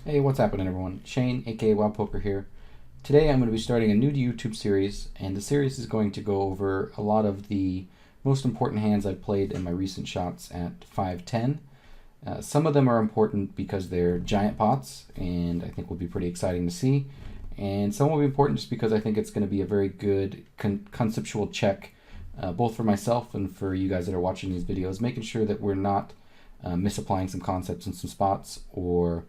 Hey, what's happening everyone? Shane, aka Wild Poker here. Today I'm going to be starting a new to YouTube series, and the series is going to go over a lot of the most important hands I've played in my recent shots at 510. Some of them are important because they're giant pots, and I think will be pretty exciting to see. And some will be important just because I think it's going to be a very good conceptual check, both for myself and for you guys that are watching these videos, making sure that we're not misapplying some concepts in some spots, or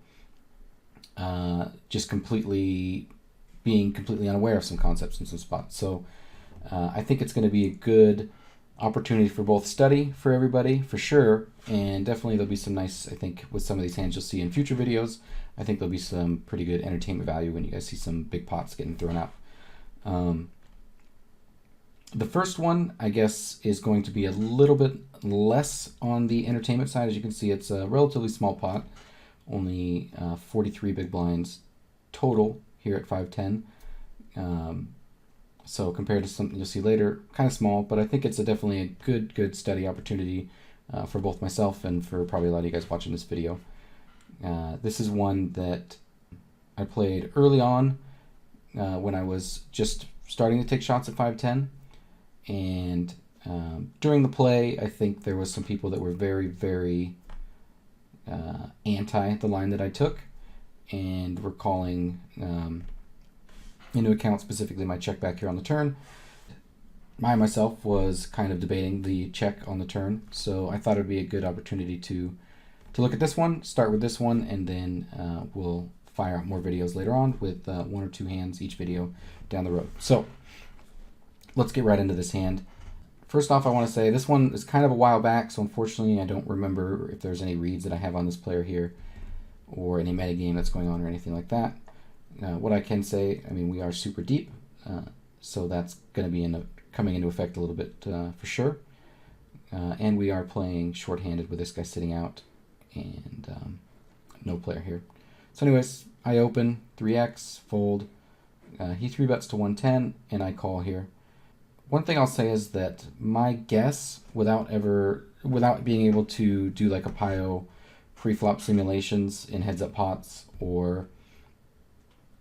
just being completely unaware of some concepts in some spots. So I think it's going to be a good opportunity for both study for everybody, for sure, and definitely there'll be some nice, I think, with some of these hands you'll see in future videos, I think there'll be some pretty good entertainment value when you guys see some big pots getting thrown out. The first one, I guess, is going to be a little bit less on the entertainment side. As you can see, it's a relatively small pot, only 43 big blinds total here at 510. So compared to something you'll see later, kind of small, but I think it's definitely a good study opportunity for both myself and for probably a lot of you guys watching this video. This is one that I played early on when I was just starting to take shots at 510, and during the play I think there was some people that were very anti the line that I took, and were calling into account specifically my check back here on the turn. I myself was kind of debating the check on the turn, so I thought it would be a good opportunity to look at this one, start with this one, and then we'll fire out more videos later on with one or two hands each video down the road. So let's get right into this hand. First off, I want to say this one is kind of a while back, so unfortunately I don't remember if there's any reads that I have on this player here or any metagame that's going on or anything like that. What I can say, I mean, we are super deep, so that's going to be coming into effect a little bit for sure. And we are playing shorthanded with this guy sitting out and no player here. So anyways, I open 3x, fold. He 3-bets to 110, and I call here. One thing I'll say is that my guess, without being able to do like a PIO pre-flop simulations in heads-up pots, or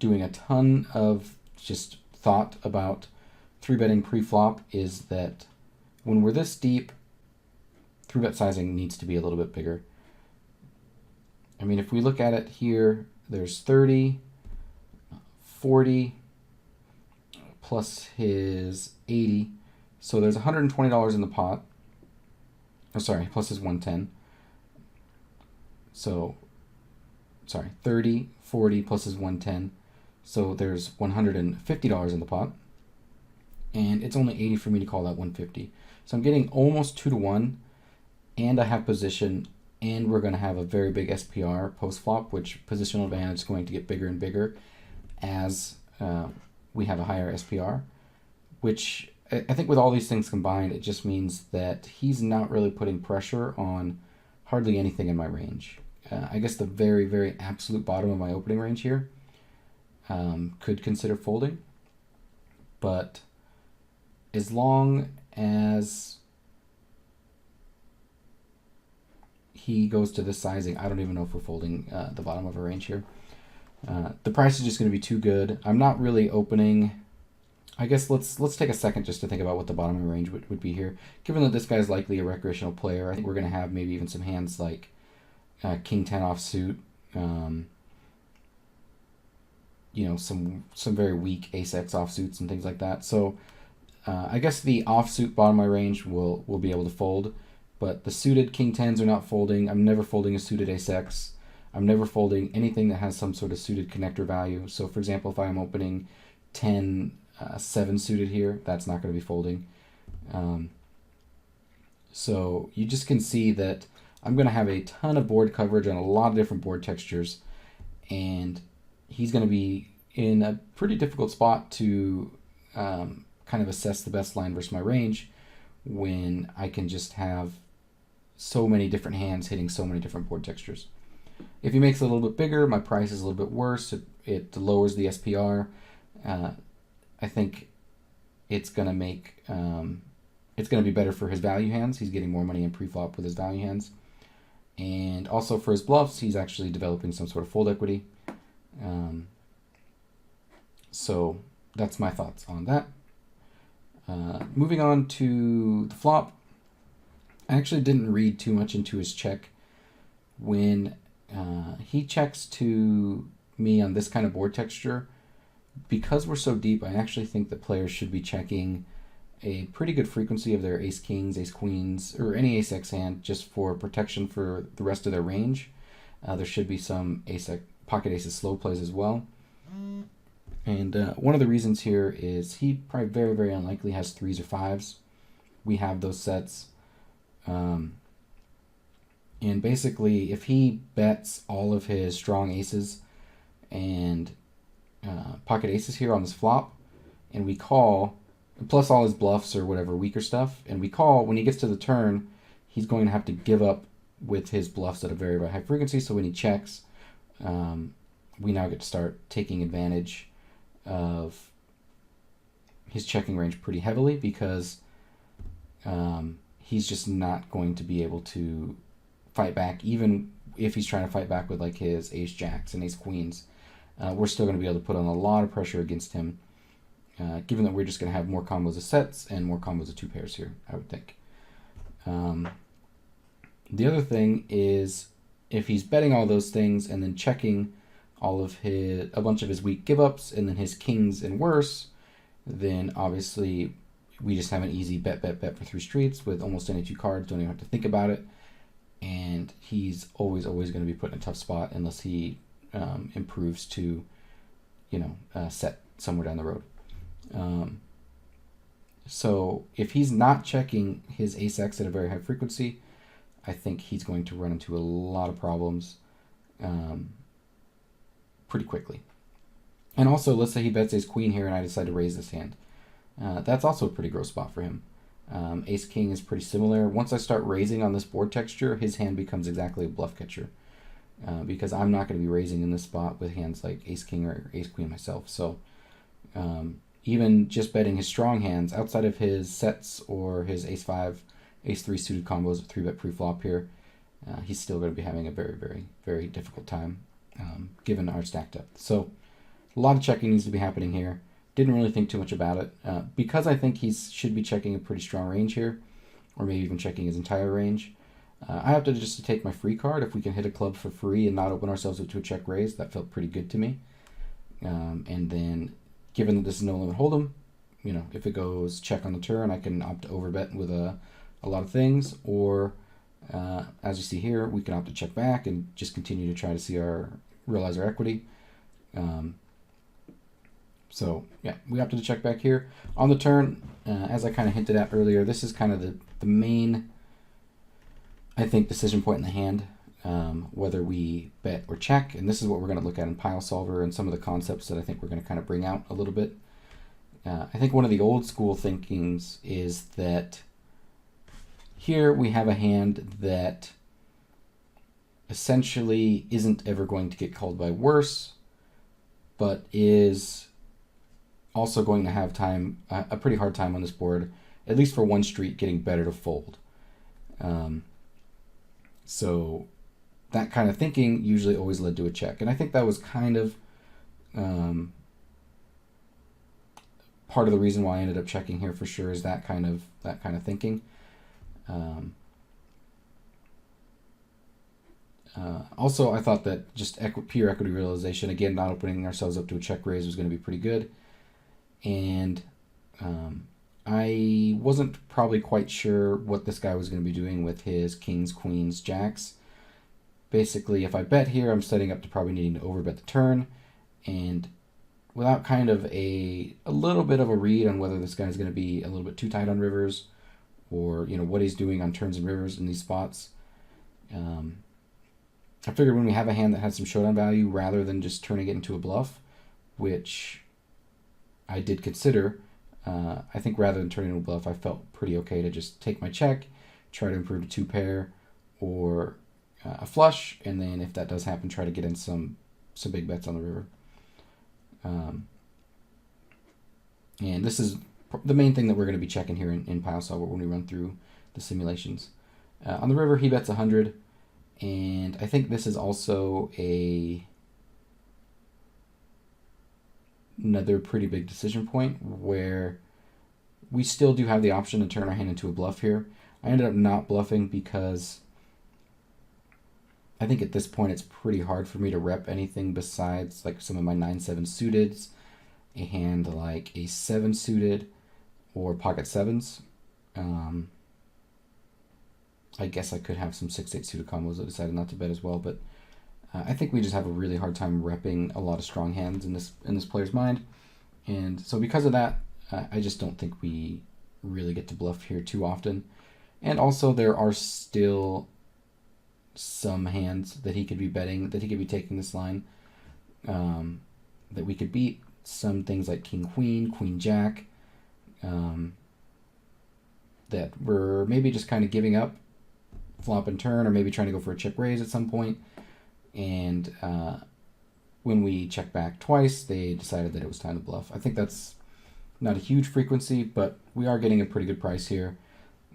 doing a ton of just thought about 3-betting pre-flop, is that when we're this deep, 3-bet sizing needs to be a little bit bigger. I mean, if we look at it here, there's 30, 40, plus his 80, so there's $120 in the pot. Oh, sorry, plus his 110. So, sorry, 30, 40 plus his 110. So there's $150 in the pot, and it's only 80 for me to call that 150. So I'm getting almost 2 to 1, and I have position, and we're going to have a very big SPR post flop, which positional advantage is going to get bigger and bigger as we have a higher SPR, which I think with all these things combined, it just means that he's not really putting pressure on hardly anything in my range. I guess the very absolute bottom of my opening range here could consider folding, but as long as he goes to this sizing, I don't even know if we're folding the bottom of our range here. The price is just going to be too good. I'm not really opening. I guess let's take a second just to think about what the bottom of the range would be here. Given that this guy's likely a recreational player, I think we're going to have maybe even some hands like King 10 offsuit, you know, some very weak Ace-X offsuits and things like that. So I guess the offsuit bottom of my range will be able to fold, but the suited King 10s are not folding. I'm never folding a suited Ace-X. I'm never folding anything that has some sort of suited connector value. So for example, if I'm opening 10 7 suited here, that's not going to be folding. So you just can see that I'm going to have a ton of board coverage on a lot of different board textures, and he's going to be in a pretty difficult spot to kind of assess the best line versus my range when I can just have so many different hands hitting so many different board textures. If he makes it a little bit bigger, my price is a little bit worse. It lowers the SPR. I think it's going to make it's going to be better for his value hands. He's getting more money in pre-flop with his value hands. And also for his bluffs, he's actually developing some sort of fold equity. So that's my thoughts on that. Moving on to the flop. I actually didn't read too much into his check. When he checks to me on this kind of board texture, because we're so deep, I actually think that players should be checking a pretty good frequency of their ace kings, ace queens, or any ace x hand just for protection for the rest of their range. There should be some pocket aces slow plays as well. And one of the reasons here is he probably very, very unlikely has 3s or 5s. We have those sets. And basically, if he bets all of his strong aces and pocket aces here on this flop, and we call, plus all his bluffs or whatever weaker stuff, and we call, when he gets to the turn, he's going to have to give up with his bluffs at a very, very high frequency. So when he checks, we now get to start taking advantage of his checking range pretty heavily, because he's just not going to be able to fight back. Even if he's trying to fight back with like his ace jacks and ace queens, we're still going to be able to put on a lot of pressure against him, given that we're just going to have more combos of sets and more combos of 2 pairs here, I would think. The other thing is, if he's betting all those things and then checking a bunch of his weak give-ups and then his kings and worse, then obviously we just have an easy bet for 3 streets with almost any 2 cards, don't even have to think about it, and he's always going to be put in a tough spot unless he improves to, set somewhere down the road. So if he's not checking his ace x at a very high frequency, I think he's going to run into a lot of problems pretty quickly. And also, let's say he bets ace queen here and I decide to raise this hand. That's also a pretty gross spot for him. Ace king is pretty similar. Once I start raising on this board texture, his hand becomes exactly a bluff catcher, because I'm not going to be raising in this spot with hands like ace king or ace queen myself. So even just betting his strong hands outside of his sets or his ace 5, ace 3 suited combos with 3-bet pre-flop here, he's still going to be having a very, very, very difficult time given our stack depth. So a lot of checking needs to be happening here. Didn't really think too much about it. Because I think he should be checking a pretty strong range here, or maybe even checking his entire range. I have to just take my free card. If we can hit a club for free and not open ourselves up to a check raise, that felt pretty good to me. And then, given that this is no limit hold'em, if it goes check on the turn, I can opt to overbet with a lot of things, or as you see here, we can opt to check back and just continue to try to realize our equity. So yeah, we opted to check back here. On the turn, as I kind of hinted at earlier, this is kind of the main, I think, decision point in the hand, whether we bet or check. And this is what we're going to look at in PioSolver and some of the concepts that I think we're going to kind of bring out a little bit. I think one of the old school thinkings is that here we have a hand that essentially isn't ever going to get called by worse, but is also going to have a pretty hard time on this board, at least for one street, getting better to fold. So that kind of thinking usually always led to a check, and I think that was kind of part of the reason why I ended up checking here for sure, is that kind of thinking. Also, I thought that just pure equity realization, again, not opening ourselves up to a check raise, was going to be pretty good. And I wasn't probably quite sure what this guy was going to be doing with his kings, queens, jacks. Basically, if I bet here, I'm setting up to probably needing to overbet the turn, and without kind of a little bit of a read on whether this guy's going to be a little bit too tight on rivers, or what he's doing on turns and rivers in these spots, I figured when we have a hand that has some showdown value, rather than just turning it into a bluff, which I did consider, I think rather than turning into a bluff, I felt pretty okay to just take my check, try to improve to 2 pair or a flush, and then if that does happen, try to get in some big bets on the river. And this is the main thing that we're going to be checking here in PioSolver when we run through the simulations. On the river, he bets 100. And I think this is also another pretty big decision point where we still do have the option to turn our hand into a bluff here. I ended up not bluffing because I think at this point it's pretty hard for me to rep anything besides like some of my 9-7 suiteds, a hand like a 7 suited, or pocket 7s. I guess I could have some 6-8 suited combos. I decided not to bet as well, but I think we just have a really hard time repping a lot of strong hands in this player's mind, and so because of that, I just don't think we really get to bluff here too often. And also, there are still some hands that he could be betting, that he could be taking this line, that we could beat. Some things like King Queen, Queen Jack, that we're maybe just kind of giving up flop and turn, or maybe trying to go for a check raise at some point. And when we check back twice, they decided that it was time to bluff. I think that's not a huge frequency, but we are getting a pretty good price here.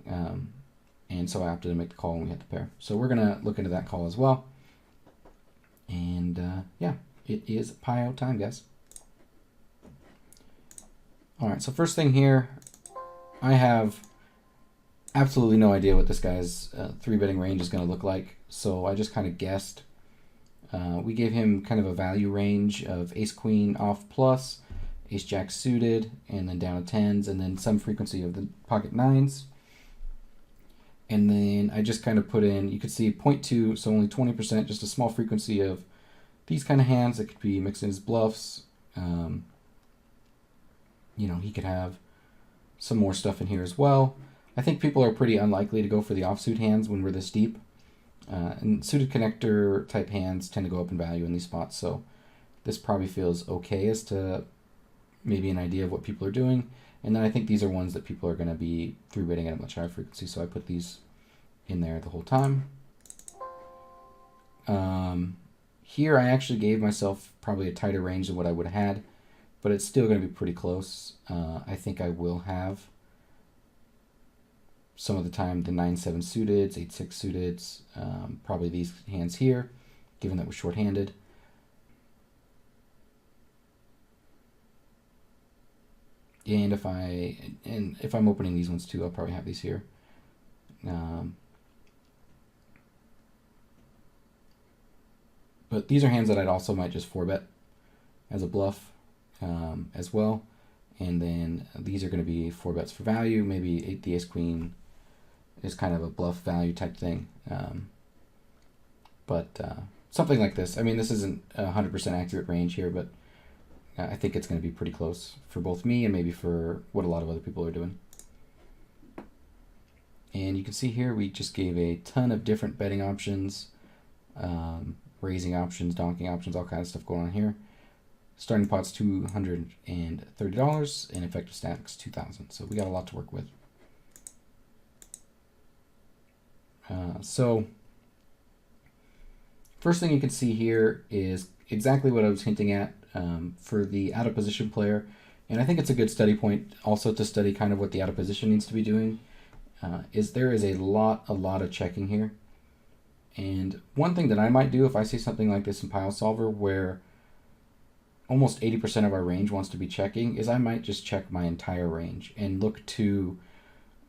And so I opted to make the call when we hit the pair. So we're going to look into that call as well. And yeah, it is PIO time, guys. All right, so first thing here, I have absolutely no idea what this guy's 3-betting range is going to look like. So I just kind of guessed. We gave him kind of a value range of ace-queen off plus, ace-jack suited, and then down to 10s, and then some frequency of the pocket 9s. And then I just kind of put in, you could see 0.2, so only 20%, just a small frequency of these kind of hands that could be mixed in his bluffs. You know, he could have some more stuff in here as well. I think people are pretty unlikely to go for the offsuit hands when we're this deep. And suited connector type hands tend to go up in value in these spots, so this probably feels okay as to maybe an idea of what people are doing. And then I think these are ones that people are going to be 3-betting at a much higher frequency, so I put these in there the whole time. Here I actually gave myself probably a tighter range than what I would have had, but it's still going to be pretty close. I think I will have some of the time the 9-7 suiteds, 8-6 suiteds, probably these hands here, given that we're short-handed. And if I'm opening these ones too, I'll probably have these here. But these are hands that I'd also might just 4-bet as a bluff as well. And then these are going to be 4-bets for value. Maybe the ace-queen is kind of a bluff value type thing. But something like this. I mean, this isn't a 100% accurate range here, but I think it's going to be pretty close for both me and maybe for what a lot of other people are doing. And you can see here we just gave a ton of different betting options, raising options, donking options, all kinds of stuff going on here. Starting pot's $230 and effective stacks 2,000. So we got a lot to work with. So first thing you can see here is exactly what I was hinting at for the out of position player. And I think it's a good study point also to study kind of what the out of position needs to be doing. Is there is a lot of checking here. And one thing that I might do if I see something like this in PioSolver where almost 80% of our range wants to be checking is I might just check my entire range and look to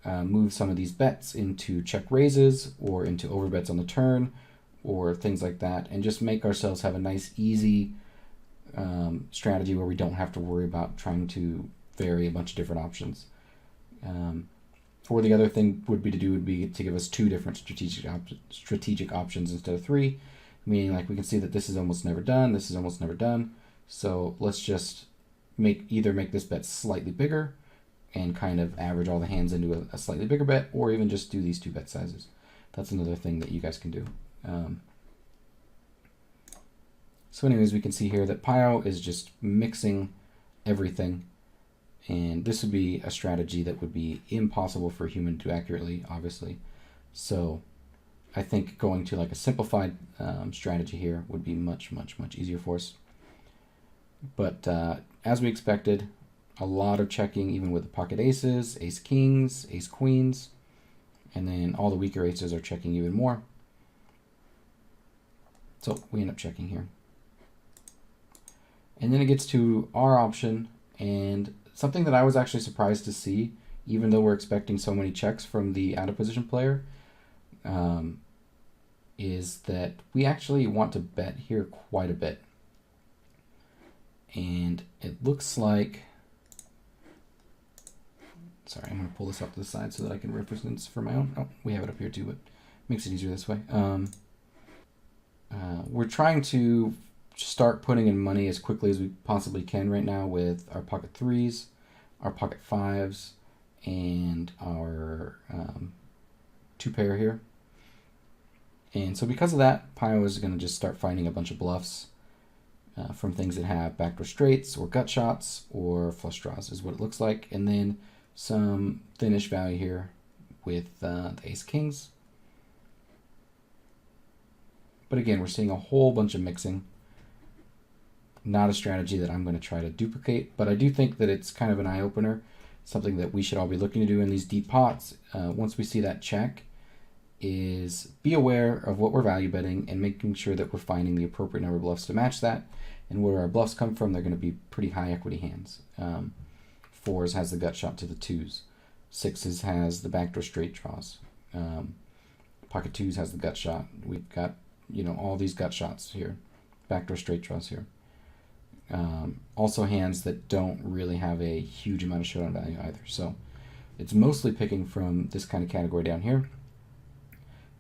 move some of these bets into check raises or into overbets on the turn or things like that, and just make ourselves have a nice easy strategy where we don't have to worry about trying to vary a bunch of different options. Or the other thing would be to give us 2 different strategic options instead of 3, meaning like we can see that this is almost never done, this is almost never done. So let's just either make this bet slightly bigger and kind of average all the hands into a slightly bigger bet, or even just do these 2 bet sizes. That's another thing that you guys can do. So anyways, we can see here that PIO is just mixing everything. And this would be a strategy that would be impossible for a human to accurately, obviously. So I think going to like a simplified strategy here would be much easier for us. But as we expected, a lot of checking even with the pocket aces, ace kings, ace queens, and then all the weaker aces are checking even more. So we end up checking here. And then it gets to our option, and something that I was actually surprised to see, even though we're expecting so many checks from the out of position player, is that we actually want to bet here quite a bit. And it looks like, sorry, I'm going to pull this up to the side so that I can reference this for my own. Oh, we have it up here too, but makes it easier this way. We're trying to start putting in money as quickly as we possibly can right now with our pocket threes, our pocket fives, and our two pair here. And so because of that, PIO is going to just start finding a bunch of bluffs from things that have backdoor straights or gut shots or flush draws is what it looks like. And then some thinnish value here with the ace kings. But again, we're seeing a whole bunch of mixing. Not a strategy that I'm going to try to duplicate, but I do think that it's kind of an eye-opener, something that we should all be looking to do in these deep pots. Once we see that check, is be aware of what we're value betting and making sure that we're finding the appropriate number of bluffs to match that. And where our bluffs come from, they're going to be pretty high equity hands. Fours has the gut shot to the twos. Sixes has the backdoor straight draws. Pocket twos has the gut shot. We've got, you know, all these gut shots here. Backdoor straight draws here. Also hands that don't really have a huge amount of showdown value either. So it's mostly picking from this kind of category down here.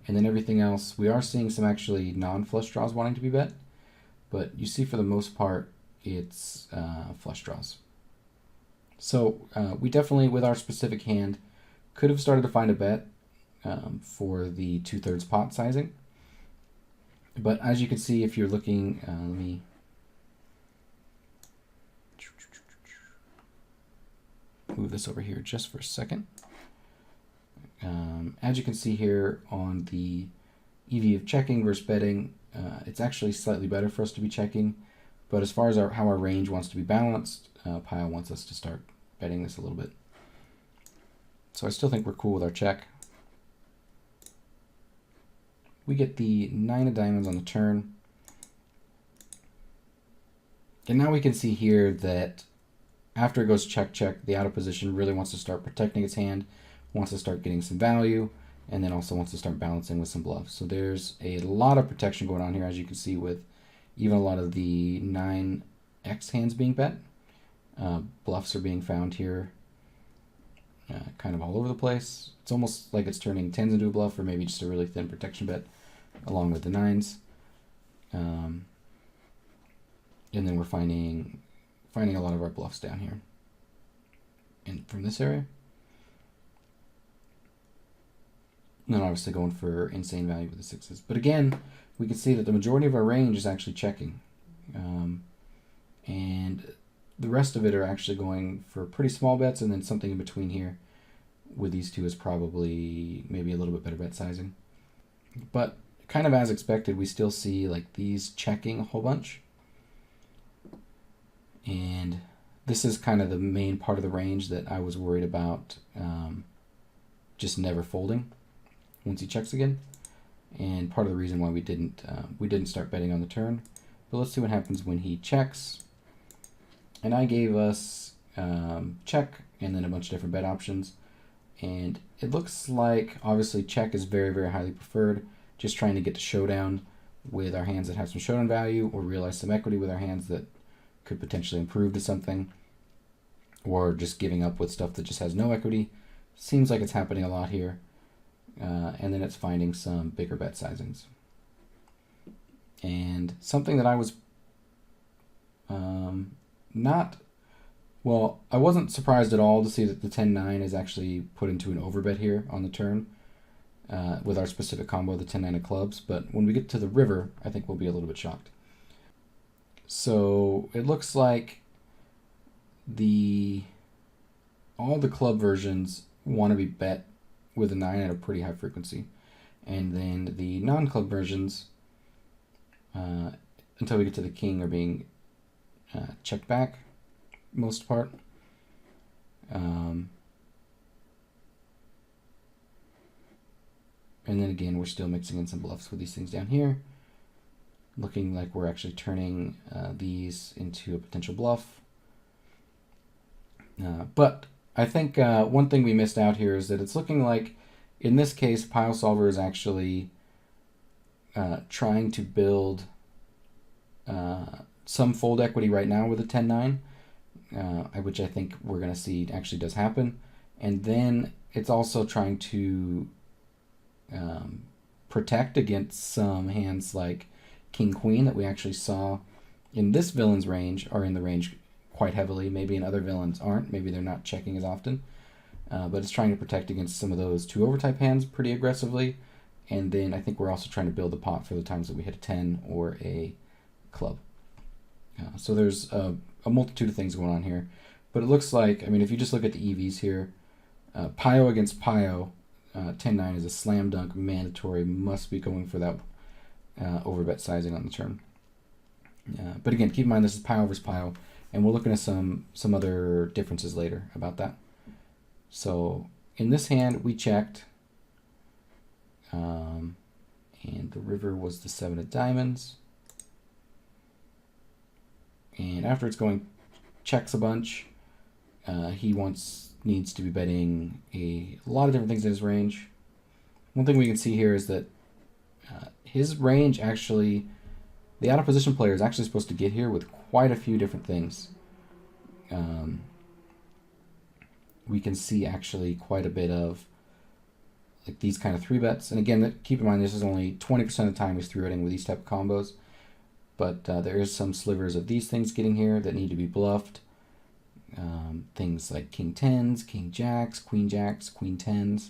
And then everything else, we are seeing some actually non-flush draws wanting to be bet, but you see for the most part, it's flush draws. So we definitely, with our specific hand, could have started to find a bet for the 2/3 pot sizing. But as you can see, if you're looking, let me move this over here just for a second. As you can see here on the EV of checking versus betting, it's actually slightly better for us to be checking. But as far as how our range wants to be balanced, PIO wants us to start betting this a little bit. So I still think we're cool with our check. We get the 9 of diamonds on the turn. And now we can see here that after it goes check, check, the out of position really wants to start protecting its hand, wants to start getting some value, and then also wants to start balancing with some bluffs. So there's a lot of protection going on here, as you can see, with even a lot of the 9x hands being bet. Bluffs are being found here kind of all over the place. It's almost like it's turning 10s into a bluff, or maybe just a really thin protection bet along with the 9s. And then we're finding a lot of our bluffs down here and from this area. And then obviously going for insane value with the 6s. But again, we can see that the majority of our range is actually checking. And the rest of it are actually going for pretty small bets, and then something in between here with these two is probably maybe a little bit better bet sizing. But kind of as expected, we still see like these checking a whole bunch. And this is kind of the main part of the range that I was worried about just never folding once he checks again, and part of the reason why we didn't start betting on the turn. But let's see what happens when he checks. And I gave us check and then a bunch of different bet options, and it looks like obviously check is very, very highly preferred, just trying to get to showdown with our hands that have some showdown value, or realize some equity with our hands that could potentially improve to something, or just giving up with stuff that just has no equity. Seems like it's happening a lot here. And then it's finding some bigger bet sizings. And something that I was I wasn't surprised at all to see that the 10-9 is actually put into an overbet here on the turn with our specific combo, the 10-9 of clubs. But when we get to the river, I think we'll be a little bit shocked. So it looks like all the club versions want to be bet with a 9 at a pretty high frequency. And then the non-club versions, until we get to the king, are being checked back most part. And then again, we're still mixing in some bluffs with these things down here. looking like we're actually turning these into a potential bluff. But I think one thing we missed out here is that it's looking like, in this case, PioSolver is actually trying to build some fold equity right now with a 10-9, which I think we're going to see actually does happen. And then it's also trying to protect against some hands like King Queen that we actually saw in this villain's range, are in the range quite heavily. Maybe in other villains aren't. Maybe they're not checking as often. But it's trying to protect against some of those 2-over type hands pretty aggressively. And then I think we're also trying to build a pot for the times that we hit a 10 or a club. So there's a multitude of things going on here. But it looks like, I mean, if you just look at the EVs here, PIO against PIO, 10-9 is a slam dunk, mandatory, must be going for that overbet sizing on the turn. But again, keep in mind this is PIO versus PIO, and we're looking at some other differences later about that. So in this hand, we checked, and the river was the 7 of diamonds. And after it's going checks a bunch, he needs to be betting a lot of different things in his range. One thing we can see here is that his range actually, the out of position player is actually supposed to get here with quite a few different things. We can see actually quite a bit of like these kind of 3-bets. And again, keep in mind this is only 20% of the time he's 3-betting with these type of combos. But there is some slivers of these things getting here that need to be bluffed. Things like King 10s, King Jacks, Queen Jacks, Queen 10s.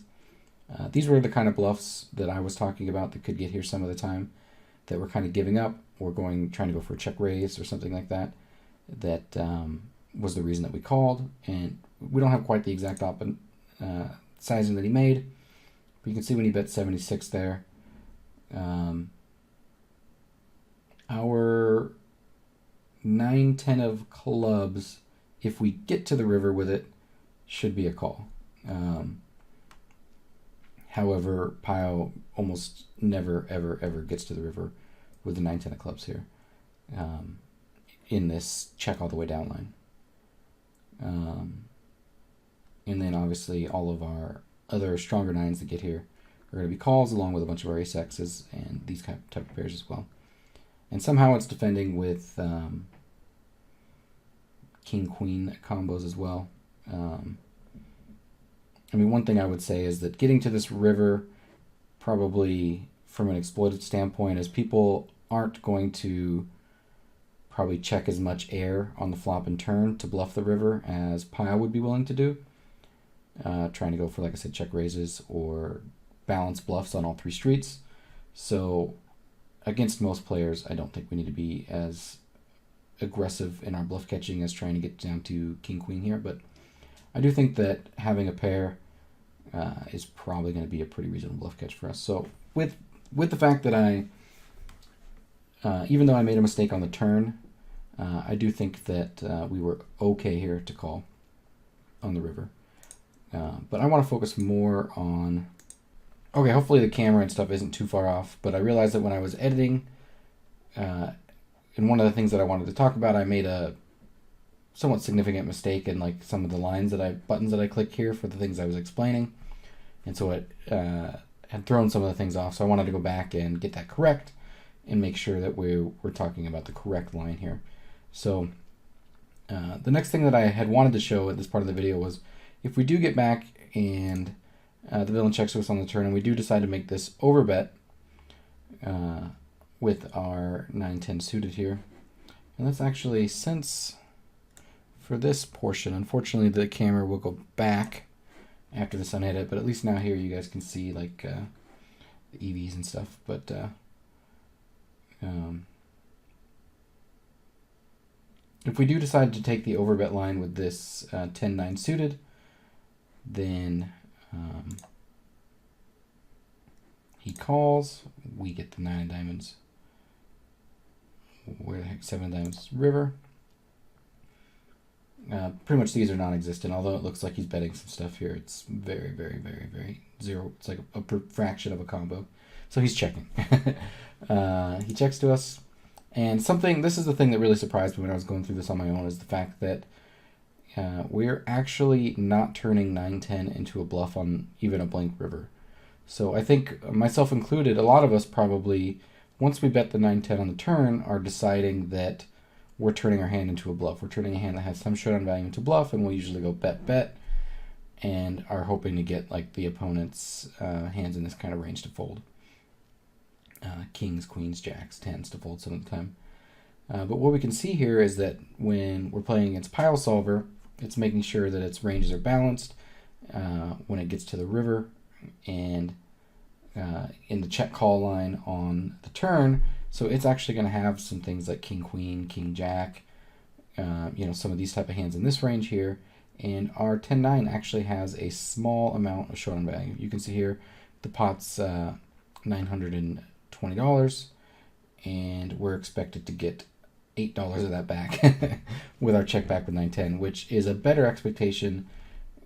These were the kind of bluffs that I was talking about that could get here some of the time, that we're kind of giving up or trying to go for a check raise or something like that. That was the reason that we called, and we don't have quite the exact sizing that he made, but you can see when he bet 76 there. Our 9-10 of clubs, if we get to the river with it, should be a call. However, PIO almost never, ever, ever gets to the river with the 9-10 of clubs here in this check all the way down line. And then obviously all of our other stronger 9s that get here are going to be calls, along with a bunch of our ace X's and these type of pairs as well. And somehow it's defending with King-Queen combos as well. I mean, one thing I would say is that getting to this river, probably from an exploited standpoint, is people aren't going to probably check as much air on the flop and turn to bluff the river as PIO would be willing to do. Trying to go for, like I said, check raises or balance bluffs on all 3 streets. So against most players, I don't think we need to be as aggressive in our bluff catching as trying to get down to King-Queen here. But I do think that having a pair is probably going to be a pretty reasonable bluff catch for us. So with the fact that I, even though I made a mistake on the turn, I do think that we were okay here to call on the river. But I want to focus more on... Okay, hopefully the camera and stuff isn't too far off, but I realized that when I was editing, and one of the things that I wanted to talk about, I made a somewhat significant mistake in like some of the buttons that I click here for the things I was explaining. And so it had thrown some of the things off, so I wanted to go back and get that correct and make sure that we're talking about the correct line here. So the next thing that I had wanted to show at this part of the video was, if we do get back and the villain checks us on the turn and we do decide to make this overbet with our 9-10 suited here, and let's actually, since for this portion, unfortunately the camera will go back after this unedit, but at least now here you guys can see like the EVs and stuff. But if we do decide to take the overbet line with this 10-9 suited, then he calls, we get the 9 of diamonds. Where the heck, 7 of diamonds river. Pretty much these are non-existent, although it looks like he's betting some stuff here. It's very, very, very, very zero. It's like a fraction of a combo. So he's checking. He checks to us. And this is the thing that really surprised me when I was going through this on my own, is the fact that we're actually not turning 910 into a bluff on even a blank river. So I think, myself included, a lot of us probably, once we bet the 910 on the turn, are deciding that we're turning our hand into a bluff. We're turning a hand that has some showdown value into bluff, and we'll usually go bet, and are hoping to get like the opponent's hands in this kind of range to fold. Kings, queens, jacks, tens to fold some of the time. But what we can see here is that when we're playing against PioSolver, it's making sure that its ranges are balanced when it gets to the river, and in the check call line on the turn. So it's actually going to have some things like king queen, king jack, some of these type of hands in this range here. And our 10-9 actually has a small amount of showdown value. You can see here the pot's $920, and we're expected to get $8 of that back with our check back with 910, which is a better expectation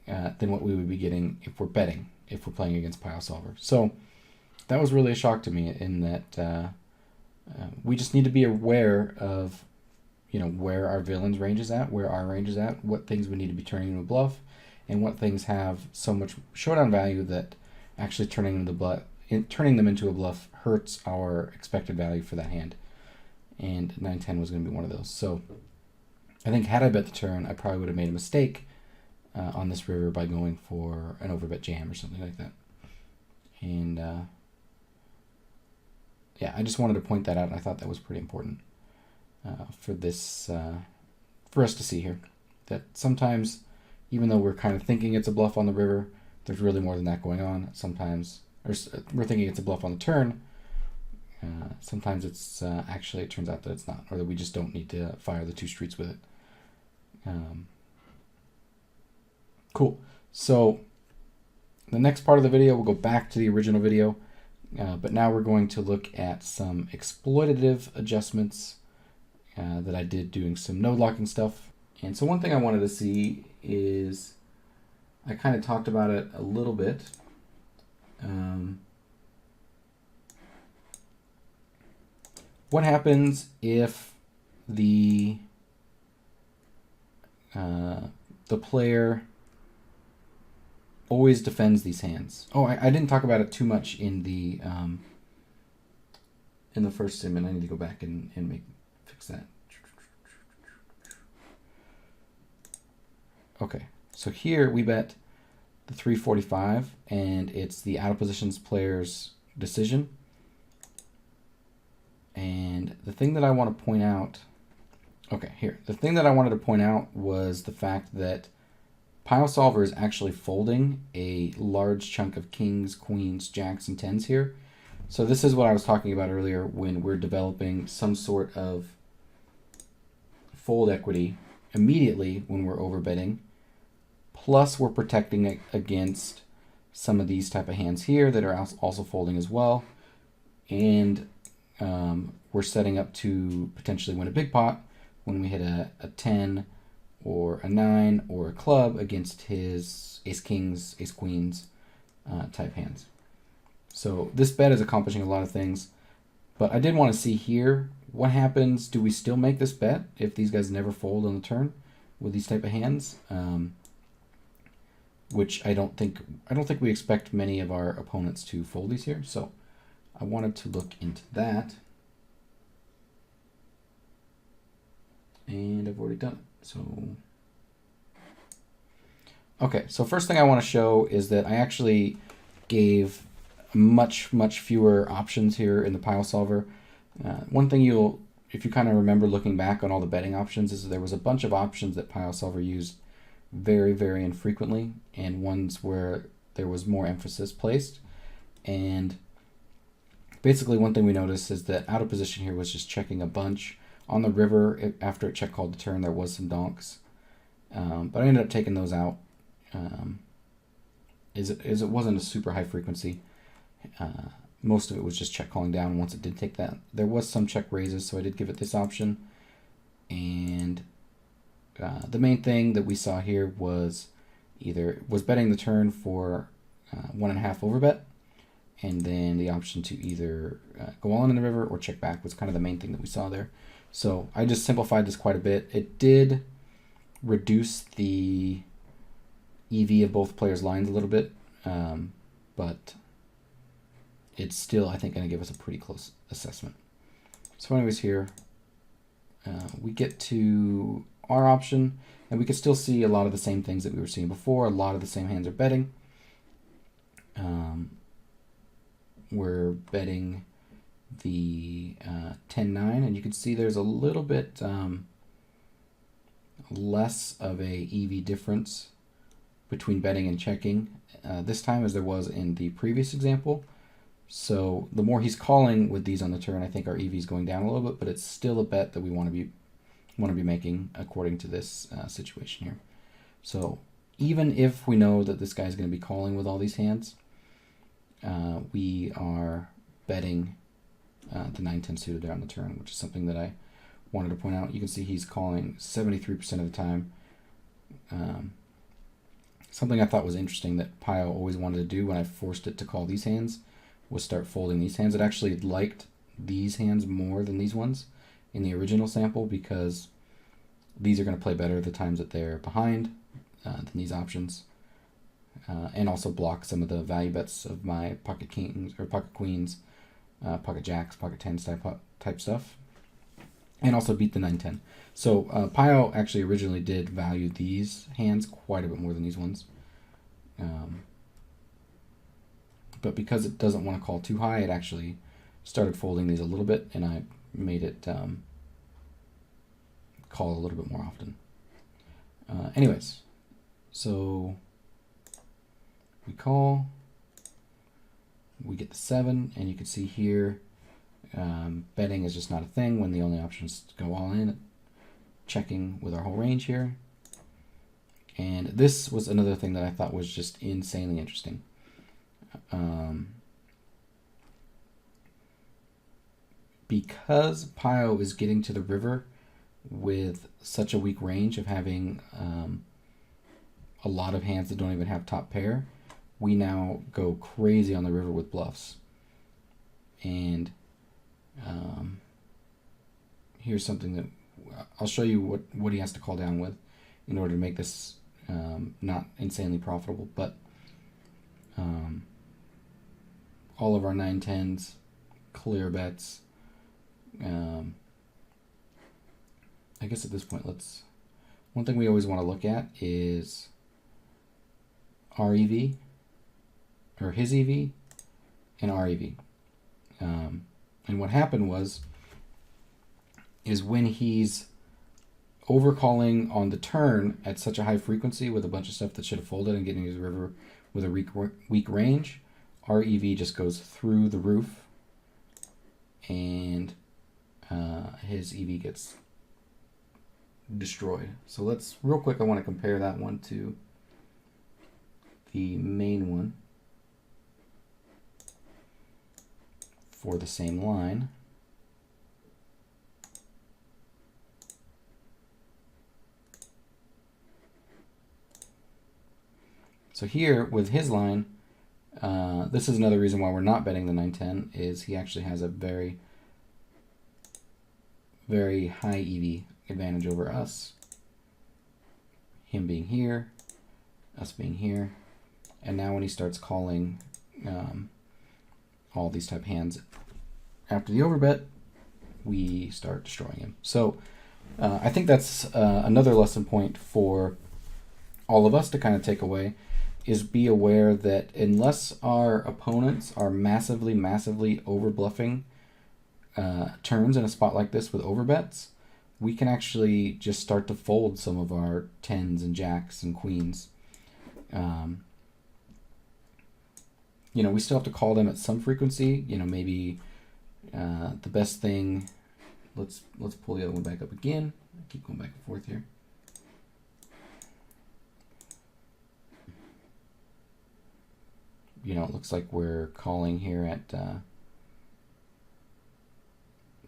than what we would be getting if we're betting, if we're playing against PioSolver. So that was really a shock to me, in that we just need to be aware of where our villain's range is at, where our range is at, what things we need to be turning into a bluff, and what things have so much showdown value that actually turning them into a bluff hurts our expected value for that hand. And 910 was going to be one of those. So I think had I bet the turn, I probably would have made a mistake on this river by going for an overbet jam or something like that. And I just wanted to point that out. I thought that was pretty important for us to see here. That sometimes, even though we're kind of thinking it's a bluff on the river, there's really more than that going on. Sometimes, or we're thinking it's a bluff on the turn. Sometimes it's actually, it turns out that it's not, or that we just don't need to fire the two streets with it. Cool. So the next part of the video, we'll go back to the original video, but now we're going to look at some exploitative adjustments that I did doing some node locking stuff. And so one thing I wanted to see is, I kind of talked about it a little bit. What happens if the player always defends these hands? Oh, I didn't talk about it too much in the first sim, and I need to go back and fix that. Okay, so here we bet the 345, and it's the out of positions player's decision. And the thing that I want to point out, the thing that I wanted to point out was the fact that PioSolver is actually folding a large chunk of kings, queens, jacks, and tens here. So this is what I was talking about earlier, when we're developing some sort of fold equity immediately when we're overbetting, plus we're protecting against some of these type of hands here that are also folding as well, and we're setting up to potentially win a big pot when we hit a 10 or a 9 or a club against his ace kings, ace queens type hands. So this bet is accomplishing a lot of things, but I did want to see here, what happens, do we still make this bet if these guys never fold on the turn with these type of hands? Which I don't think we expect many of our opponents to fold these here. So I wanted to look into that, and I've already done it. So, okay, so first thing I want to show is that I actually gave much fewer options here in the PioSolver. One thing if you kind of remember looking back on all the betting options, is there was a bunch of options that PioSolver used very, very infrequently, and ones where there was more emphasis placed. And basically one thing we noticed is that out of position here was just checking a bunch. On the river, after it check called the turn, there was some donks. But I ended up taking those out. It wasn't a super high frequency. Most of it was just check calling down. Once it did take that, there was some check raises, so I did give it this option. And the main thing that we saw here was betting the turn for 1.5 overbet, and then the option to either go all in the river or check back was kind of the main thing that we saw there. So I just simplified this quite a bit. It did reduce the EV of both players' lines a little bit, but it's still, I think, going to give us a pretty close assessment. So anyways, here we get to our option, and we can still see a lot of the same things that we were seeing before. A lot of the same hands are betting. We're betting the 10-9, and you can see there's a little bit less of a EV difference between betting and checking this time as there was in the previous example. So the more he's calling with these on the turn, I think our EV is going down a little bit, but it's still a bet that we want to be making according to this situation here. So even if we know that this guy's going to be calling with all these hands, we are betting the 9-10 suited there on the turn, which is something that I wanted to point out. You can see he's calling 73% of the time. Something I thought was interesting that PIO always wanted to do when I forced it to call these hands was start folding these hands. It actually liked these hands more than these ones in the original sample because these are going to play better the times that they're behind than these options. And also block some of the value bets of my pocket kings or pocket queens, pocket jacks, pocket tens type stuff, and also beat the 9-10. So PIO actually originally did value these hands quite a bit more than these ones, but because it doesn't want to call too high, it actually started folding these a little bit, and I made it call a little bit more often. Anyways, so we call, we get the 7, and you can see here betting is just not a thing when the only option is to go all in, checking with our whole range here. And this was another thing that I thought was just insanely interesting. Because PIO is getting to the river with such a weak range of having a lot of hands that don't even have top pair, we now go crazy on the river with bluffs. And here's something that I'll show you what he has to call down with in order to make this not insanely profitable. But all of our 9-10s, clear bets. I guess at this point, one thing we always want to look at is our EV, or his EV, and our EV. And what happened is when he's overcalling on the turn at such a high frequency with a bunch of stuff that should have folded and getting his river with a weak range, our EV just goes through the roof, and his EV gets destroyed. So let's, real quick, I want to compare that one to the main one for the same line. So here with his line, this is another reason why we're not betting the 9-10, is he actually has a very, very high EV advantage over us. Him being here, us being here, and now when he starts calling all these type hands after the overbet, we start destroying him. So I think that's another lesson point for all of us to kind of take away, is be aware that unless our opponents are massively, massively over bluffing turns in a spot like this with overbets, we can actually just start to fold some of our 10s and jacks and queens. We still have to call them at some frequency. Maybe the best thing, let's pull the other one back up again. I keep going back and forth here. It looks like we're calling here at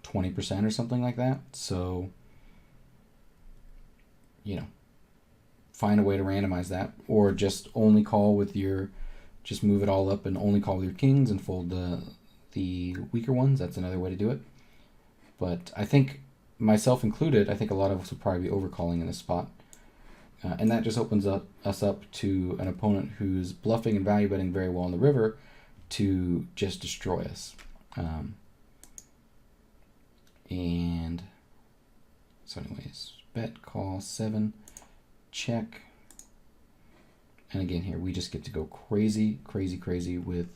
20% or something like that. So, find a way to randomize that, or just only call with your just move it all up and only call with your kings and fold the weaker ones. That's another way to do it. But I think, myself included, I think a lot of us would probably be overcalling in this spot. And that just opens us up to an opponent who's bluffing and value betting very well on the river to just destroy us. And so anyways, bet, call, 7, check. And again here, we just get to go crazy, crazy, crazy with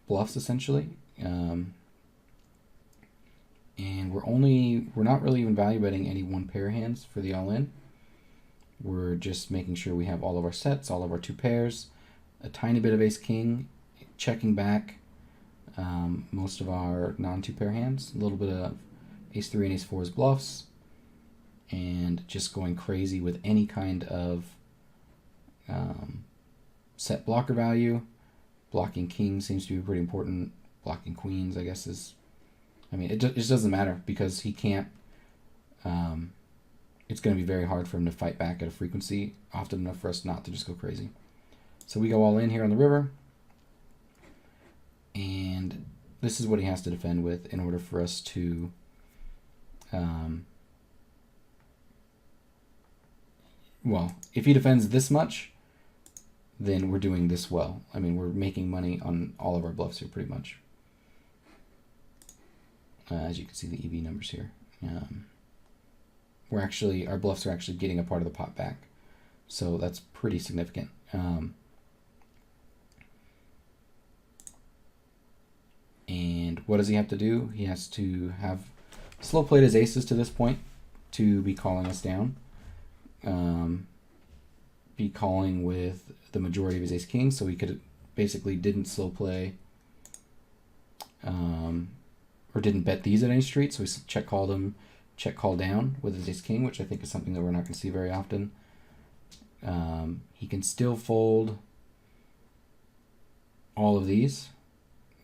bluffs essentially. And we're not really even value betting any one pair hands for the all-in. We're just making sure we have all of our sets, all of our 2 pairs, a tiny bit of ace-king, checking back most of our non-2 pair hands, a little bit of ace-3 and ace-4 as bluffs, and just going crazy with any kind of set blocker value. Blocking kings seems to be pretty important. Blocking queens, I guess, is... I mean, it just doesn't matter because he can't... it's going to be very hard for him to fight back at a frequency often enough for us not to just go crazy. So we go all in here on the river. And this is what he has to defend with in order for us to... well, if he defends this much, then we're doing this well. I mean, we're making money on all of our bluffs here pretty much. As you can see the EV numbers here. Our bluffs are actually getting a part of the pot back. So that's pretty significant. And what does he have to do? He has to have slow played his aces to this point to be calling us down. Be calling with the majority of his ace king, so he could basically didn't slow play or didn't bet these at any street, so he check called him, check call down with his ace king, which I think is something that we're not going to see very often. He can still fold all of these,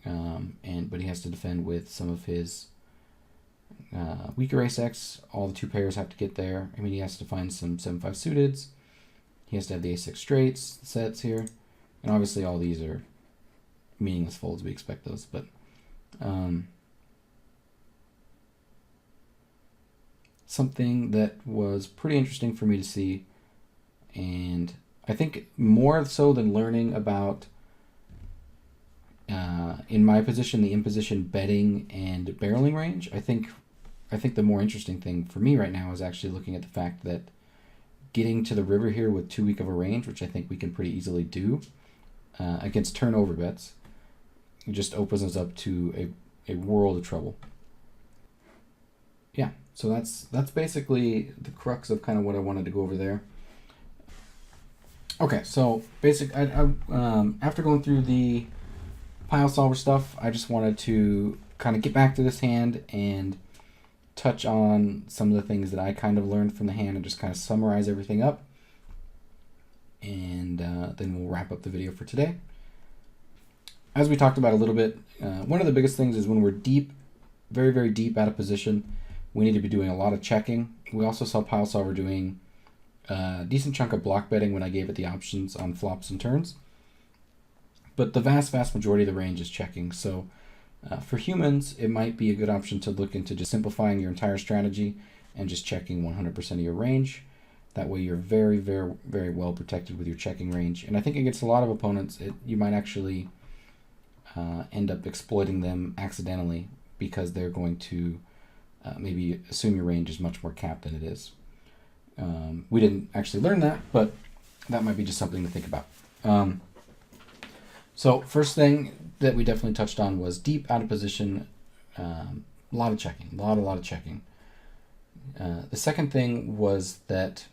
but he has to defend with some of his weaker ace-x. All the 2 pairs have to get there. I mean, he has to find some 7-5 suiteds. He has to have the ace-6 straights sets here, and obviously all these are meaningless folds. We expect those, but something that was pretty interesting for me to see, and I think more so than learning about in my position the in-position betting and barreling range, I think the more interesting thing for me right now is actually looking at the fact that getting to the river here with too weak of a range, which I think we can pretty easily do against turnover bets, it just opens us up to a world of trouble. Yeah, so that's basically the crux of kind of what I wanted to go over there. Okay, so after going through the PioSolver stuff, I just wanted to kind of get back to this hand and touch on some of the things that I kind of learned from the hand and just kind of summarize everything up. And then we'll wrap up the video for today. As we talked about a little bit, one of the biggest things is when we're deep, very, very deep out of position, we need to be doing a lot of checking. We also saw PioSolver doing a decent chunk of block betting when I gave it the options on flops and turns. But the vast, vast majority of the range is checking. So for humans, it might be a good option to look into just simplifying your entire strategy and just checking 100% of your range. That way you're very, very, very well protected with your checking range. And I think against a lot of opponents, you might actually end up exploiting them accidentally because they're going to maybe assume your range is much more capped than it is. We didn't actually learn that, but that might be just something to think about. So first thing that we definitely touched on was deep out of position, a lot of checking, a lot of checking. The second thing was that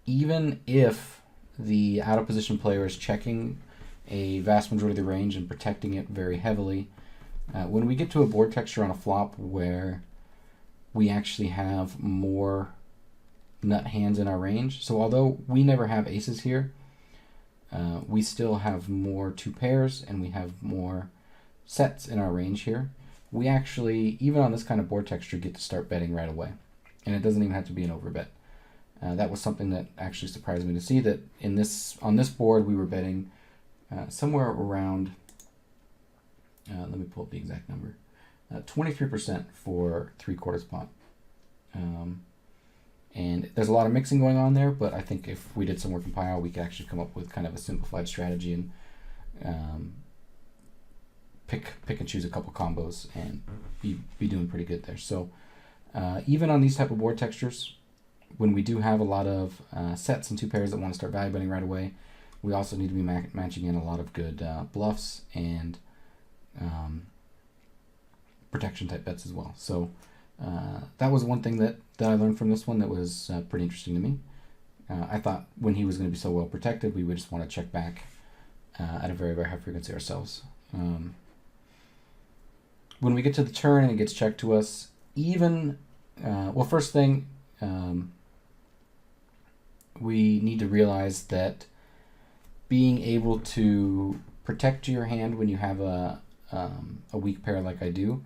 even if the out of position player is checking a vast majority of the range and protecting it very heavily, when we get to a board texture on a flop where we actually have more nut hands in our range, so although we never have aces here, we still have more 2 pairs and we have more sets in our range here. We actually, even on this kind of board texture, get to start betting right away. And it doesn't even have to be an overbet. That was something that actually surprised me to see, that on this board we were betting somewhere around, let me pull up the exact number, 23% for 3/4 pot. And there's a lot of mixing going on there, but I think if we did some work in PIO, we could actually come up with kind of a simplified strategy and pick and choose a couple combos and be doing pretty good there. So even on these type of board textures, when we do have a lot of sets and two pairs that want to start value betting right away, we also need to be matching in a lot of good bluffs and protection type bets as well. So that was one thing that I learned from this one that was pretty interesting to me. I thought when he was going to be so well protected, we would just want to check back at a very, very high frequency ourselves. When we get to the turn and it gets checked to us, even, well, first thing, we need to realize that being able to protect your hand when you have a weak pair like I do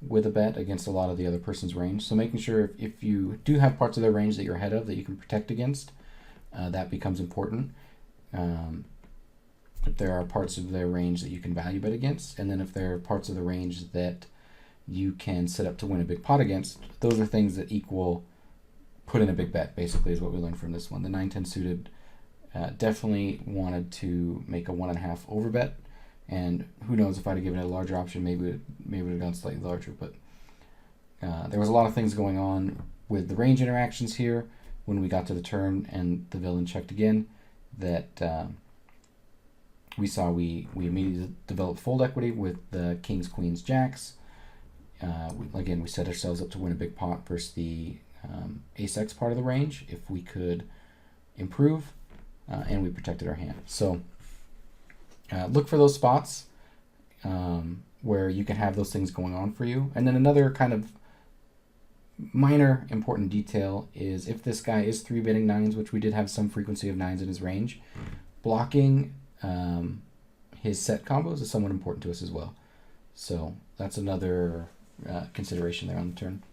with a bet against a lot of the other person's range. So making sure if you do have parts of their range that you're ahead of that you can protect against, that becomes important. If there are parts of their range that you can value bet against, and then if there are parts of the range that you can set up to win a big pot against, those are things that equal put in a big bet, basically, is what we learned from this one. The 9-10 suited definitely wanted to make a 1.5 over bet, and who knows, if I'd have given it a larger option, maybe it would have gone slightly larger. But there was a lot of things going on with the range interactions here when we got to the turn and the villain checked again that we saw we immediately developed fold equity with the kings, queens, jacks. Again, we set ourselves up to win a big pot versus the ace-x part of the range if we could improve, and we protected our hand. So look for those spots where you can have those things going on for you. And then another kind of minor important detail is if this guy is 3-betting nines, which we did have some frequency of nines in his range, blocking his set combos is somewhat important to us as well. So that's another consideration there on the turn.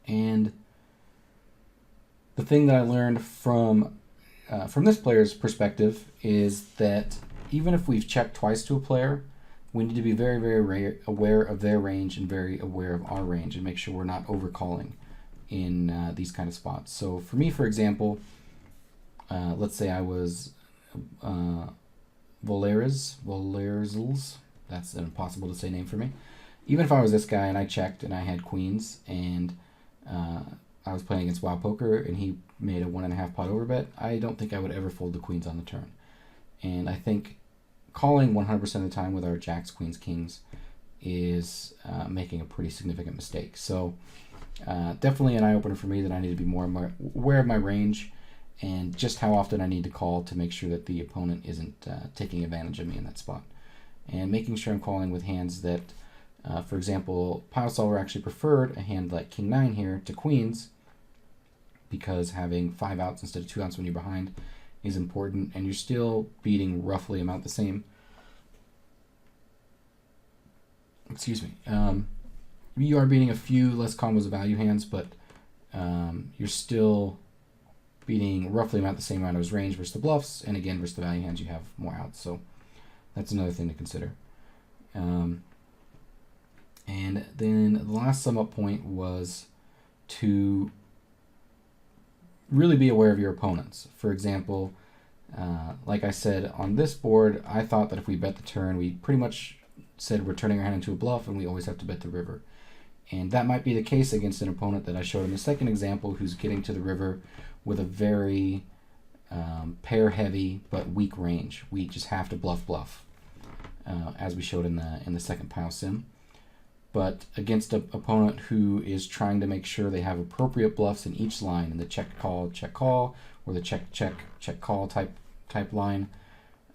And the thing that I learned from this player's perspective is that even if we've checked twice to a player, we need to be very, very aware of their range and very aware of our range and make sure we're not overcalling in these kind of spots. So for me, for example, let's say I was Volarizels, that's an impossible to say name for me. Even if I was this guy and I checked and I had queens and I was playing against Wild Poker and he made a 1.5 pot over bet, I don't think I would ever fold the queens on the turn. And I think calling 100% of the time with our jacks, queens, kings is making a pretty significant mistake. So definitely an eye-opener for me that I need to be more aware of my range and just how often I need to call to make sure that the opponent isn't taking advantage of me in that spot. And making sure I'm calling with hands that, for example, PioSolver actually preferred a hand like King 9 here to queens because having 5 outs instead of 2 outs when you're behind is important, and you're still beating roughly about the same. Excuse me. You are beating a few less combos of value hands, but you're still beating roughly about the same amount of his range versus the bluffs, and again versus the value hands you have more outs. So that's another thing to consider. And then the last sum up point was to really be aware of your opponents. For example, like I said, on this board, I thought that if we bet the turn, we pretty much said we're turning our hand into a bluff and we always have to bet the river. And that might be the case against an opponent that I showed in the second example who's getting to the river with a very pair-heavy but weak range. We just have to bluff, as we showed in the second PIO sim. But against an opponent who is trying to make sure they have appropriate bluffs in each line, in the check call, or the check call type line,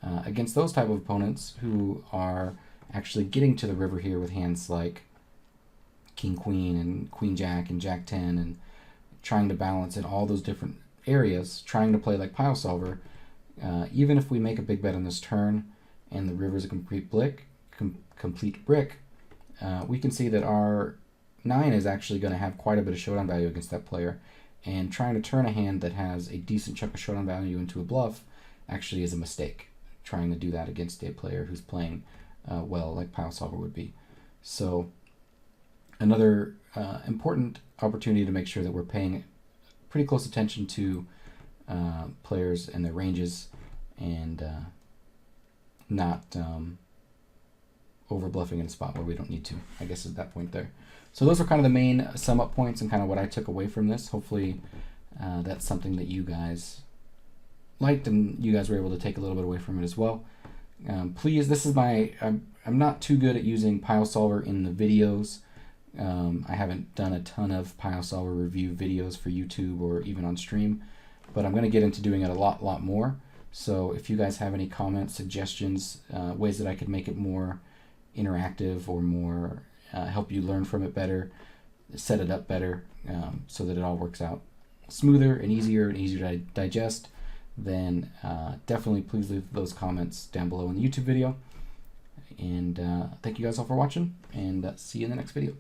against those type of opponents who are actually getting to the river here with hands like King Queen and Queen Jack and Jack 10 and trying to balance in all those different areas, trying to play like PioSolver, even if we make a big bet on this turn and the river is a complete brick, we can see that our 9 is actually going to have quite a bit of showdown value against that player, and trying to turn a hand that has a decent chunk of showdown value into a bluff actually is a mistake, trying to do that against a player who's playing well, like PioSolver would be. So another important opportunity to make sure that we're paying pretty close attention to players and their ranges, and not over bluffing in a spot where we don't need to, I guess, at that point there. So those are kind of the main sum up points and kind of what I took away from this. Hopefully that's something that you guys liked and you guys were able to take a little bit away from it as well. Please, this is I'm not too good at using PioSolver in the videos. I haven't done a ton of PioSolver review videos for YouTube or even on stream, but I'm going to get into doing it a lot more. So if you guys have any comments, suggestions, ways that I could make it more interactive or more help you learn from it better, set it up better, so that it all works out smoother and easier to digest, then definitely please leave those comments down below in the YouTube video. And thank you guys all for watching, and see you in the next video.